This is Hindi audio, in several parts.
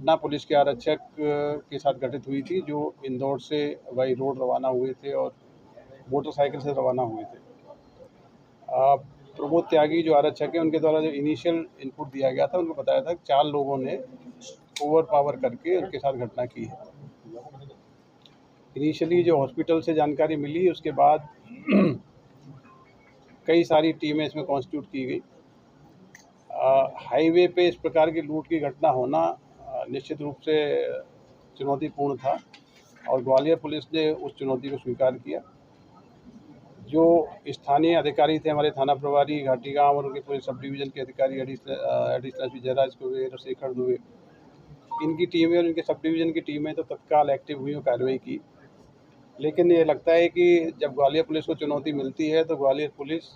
घटना पुलिस के आरक्षक के साथ घटित हुई थी, जो इंदौर से बाई रोड रवाना हुए थे और मोटरसाइकिल से रवाना हुए थे। प्रमोद त्यागी जो आरक्षक हैं, उनके द्वारा जो इनिशियल इनपुट दिया गया था, उनको बताया था कि 4 लोगों ने ओवर पावर करके उनके साथ घटना की है। इनिशियली जो हॉस्पिटल से जानकारी मिली, उसके बाद कई सारी टीमें इसमें कॉन्स्टिट्यूट की गई। हाईवे पे इस प्रकार की लूट की घटना होना निश्चित रूप से चुनौतीपूर्ण था और ग्वालियर पुलिस ने उस चुनौती को स्वीकार किया। जो स्थानीय अधिकारी थे, हमारे थाना प्रभारी घाटी गांव और उनके पूरे सब डिवीज़न के अधिकारी एडिशनल एसपी जयराज कुबेर और शेखर दुबे, इनकी टीमें और इनके सब डिवीज़न की टीमें तो तत्काल एक्टिव हुई और कार्रवाई की। लेकिन ये लगता है कि जब ग्वालियर पुलिस को चुनौती मिलती है तो ग्वालियर पुलिस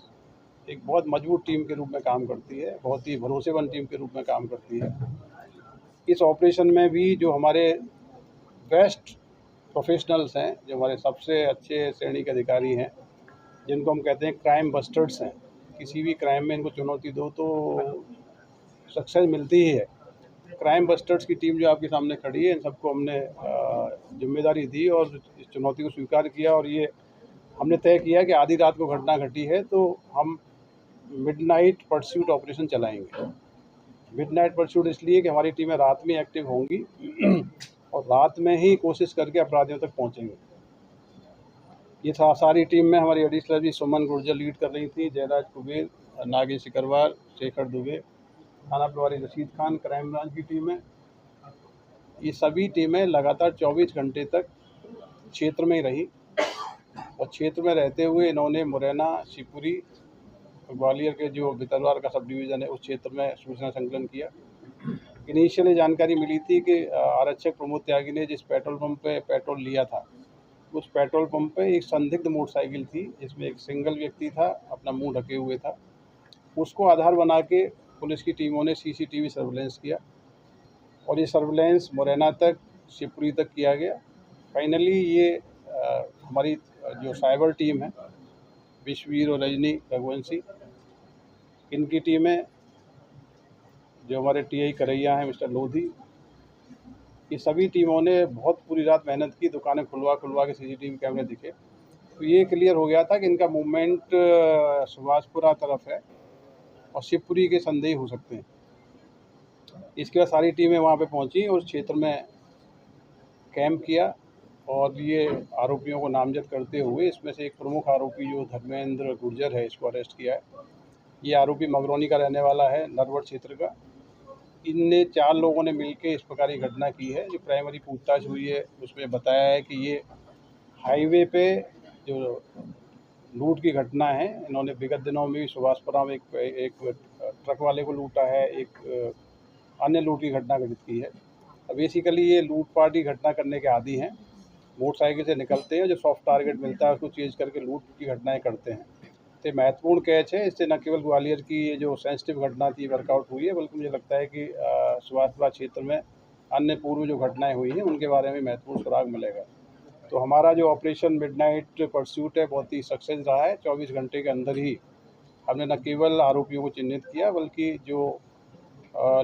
एक बहुत मजबूत टीम के रूप में काम करती है, बहुत ही भरोसेमंद टीम के रूप में काम करती है। इस ऑपरेशन में भी जो हमारे बेस्ट प्रोफेशनल्स हैं, जो हमारे सबसे अच्छे श्रेणी के अधिकारी हैं, जिनको हम कहते हैं क्राइम बस्टर्स हैं, किसी भी क्राइम में इनको चुनौती दो तो सक्सेस मिलती ही है। क्राइम बस्टर्स की टीम जो आपके सामने खड़ी है, इन सबको हमने जिम्मेदारी दी और इस चुनौती को स्वीकार किया और ये हमने तय किया कि आधी रात को घटना घटी है तो हम मिडनाइट परस्यूट ऑपरेशन चलाएंगे। मिडनाइट परस्यूट इसलिए कि हमारी टीमें रात में एक्टिव होंगी और रात में ही कोशिश करके अपराधियों तक पहुंचेंगे। ये सारी टीम में हमारी एडिशनल एसपी सुमन गुर्जर लीड कर रही थी, जयराज कुबेर, नागेश सिकरवार, शेखर दुबे, थाना प्रभारी रशीद खान, क्राइम ब्रांच की टीमें। ये सभी टीमें लगातार 24 घंटे तक क्षेत्र में ही रही और क्षेत्र में रहते हुए इन्होंने मुरैना, शिवपुरी, ग्वालियर के जो भितरवार का सब डिवीज़न है, उस क्षेत्र में सूचना संकलन किया। इनिशियली जानकारी मिली थी कि आरक्षक प्रमोद त्यागी ने जिस पेट्रोल पंप पे पेट्रोल लिया था, उस पेट्रोल पंप पे एक संदिग्ध मोटरसाइकिल थी, जिसमें एक सिंगल व्यक्ति था, अपना मुंह ढके हुए था। उसको आधार बना के पुलिस की टीमों ने सीसीटीवी सर्विलेंस किया और ये सर्विलेंस मुरैना तक, शिवपुरी तक किया गया। फाइनली ये हमारी जो साइबर टीम है, विश्ववीर और रजनी रघुवंशी, इनकी टीमें, जो हमारे टीआई करैया हैं मिस्टर लोधी, ये सभी टीमों ने बहुत पूरी रात मेहनत की, दुकानें खुलवा के सीसीटीवी कैमरे दिखे तो ये क्लियर हो गया था कि इनका मूवमेंट सुभाषपुरा तरफ है और शिवपुरी के संदेही हो सकते हैं। इसके बाद सारी टीमें वहाँ पे पहुँची और उस क्षेत्र में कैंप किया और ये आरोपियों को नामजद करते हुए इसमें से एक प्रमुख आरोपी जो धर्मेंद्र गुर्जर है, इसको अरेस्ट किया है। ये आरोपी मगरौनी का रहने वाला है, नरवट क्षेत्र का। इनने 4 लोगों ने मिलकर इस प्रकार की घटना की है। जो प्राइमरी पूछताछ हुई है उसमें बताया है कि ये हाईवे पे जो लूट की घटना है, इन्होंने विगत दिनों में भी सुभाषपुरा में एक ट्रक वाले को लूटा है, एक अन्य लूट की घटना घटित की है। बेसिकली ये लूटपाट की घटना करने के आदी हैं। मोटरसाइकिल से निकलते हैं, जो सॉफ्ट टारगेट मिलता है उसको चेंज करके लूट की घटनाएं करते हैं। तो महत्वपूर्ण कैच है। इससे न केवल ग्वालियर की ये जो सेंसिटिव घटना थी वर्कआउट हुई है, बल्कि मुझे लगता है कि सुभाषपुरा क्षेत्र में अन्य पूर्व जो घटनाएं हुई हैं उनके बारे में महत्वपूर्ण सुराग मिलेगा। तो हमारा जो ऑपरेशन मिडनाइट परस्यूट है बहुत ही सक्सेस रहा है। 24 घंटे के अंदर ही हमने न केवल आरोपियों को चिन्हित किया, बल्कि जो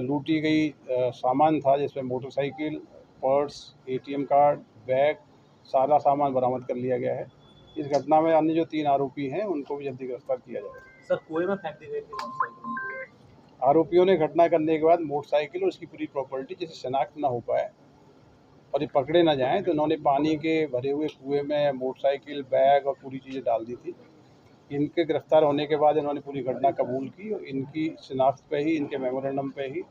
लूटी गई सामान था, जिसमें motorcycle, purse, ATM card, bag, सारा सामान बरामद कर लिया गया है। इस घटना में अन्य जो 3 आरोपी हैं उनको भी जल्दी गिरफ्तार किया जाएगा। सर, कुएं में फेंक दी गई थी मोटरसाइकिल। आरोपियों ने घटना करने के बाद मोटरसाइकिल और उसकी पूरी प्रॉपर्टी जिसे शनाख्त ना हो पाए और ये पकड़े ना जाएं, तो इन्होंने पानी के भरे हुए कुएं में मोटरसाइकिल, बैग और पूरी चीज़ें डाल दी थी। इनके गिरफ्तार होने के बाद इन्होंने पूरी घटना कबूल की और इनकी शिनाख्त पे ही, इनके मेमोरेंडम पे ही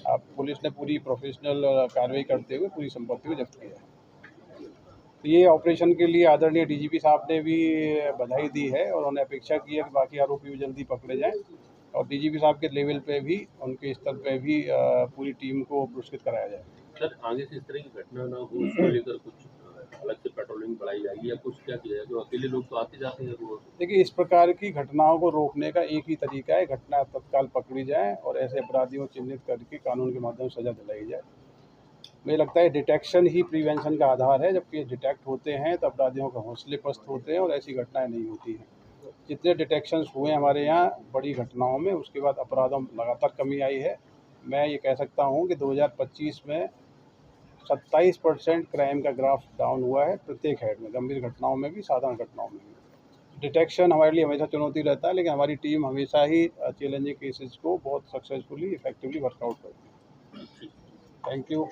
पुलिस ने पूरी प्रोफेशनल कार्रवाई करते हुए पूरी संपत्ति को जब्त किया है। तो ये ऑपरेशन के लिए आदरणीय डीजीपी साहब ने भी बधाई दी है और उन्होंने अपेक्षा की है कि बाकी आरोपी भी जल्दी पकड़े जाएं और डीजीपी साहब के लेवल पे भी, उनके स्तर पे भी पूरी टीम को पुरस्कृत कराया जाए। सर, आगे से इस तरह की घटना ना हो उसको लेकर कुछ अलग से पेट्रोलिंग बढ़ाई जाएगी या कुछ क्या किया जाए? जो अकेले लोग तो आते जाते हैं रोज। देखिए, इस प्रकार की घटनाओं को रोकने का एक ही तरीका है, घटना तत्काल पकड़ी जाए और ऐसे अपराधियों को चिन्हित करके कानून के माध्यम से सजा दिलाई जाए। मुझे लगता है डिटेक्शन ही प्रिवेंशन का आधार है। जबकि डिटेक्ट होते हैं तो अपराधियों के हौसले पस्त होते हैं और ऐसी घटनाएं नहीं होती हैं। जितने डिटेक्शंस हुए हमारे यहाँ बड़ी घटनाओं में, उसके बाद अपराधों में लगातार कमी आई है। मैं ये कह सकता हूँ कि 2025 में 27% क्राइम का ग्राफ डाउन हुआ है प्रत्येक हेड में, गंभीर घटनाओं में भी, साधारण घटनाओं में भी। डिटेक्शन हमारे लिए हमेशा चुनौती रहता है, लेकिन हमारी टीम हमेशा ही चैलेंजिंग केसेस को बहुत सक्सेसफुली इफेक्टिवली वर्कआउट करती है। Thank you.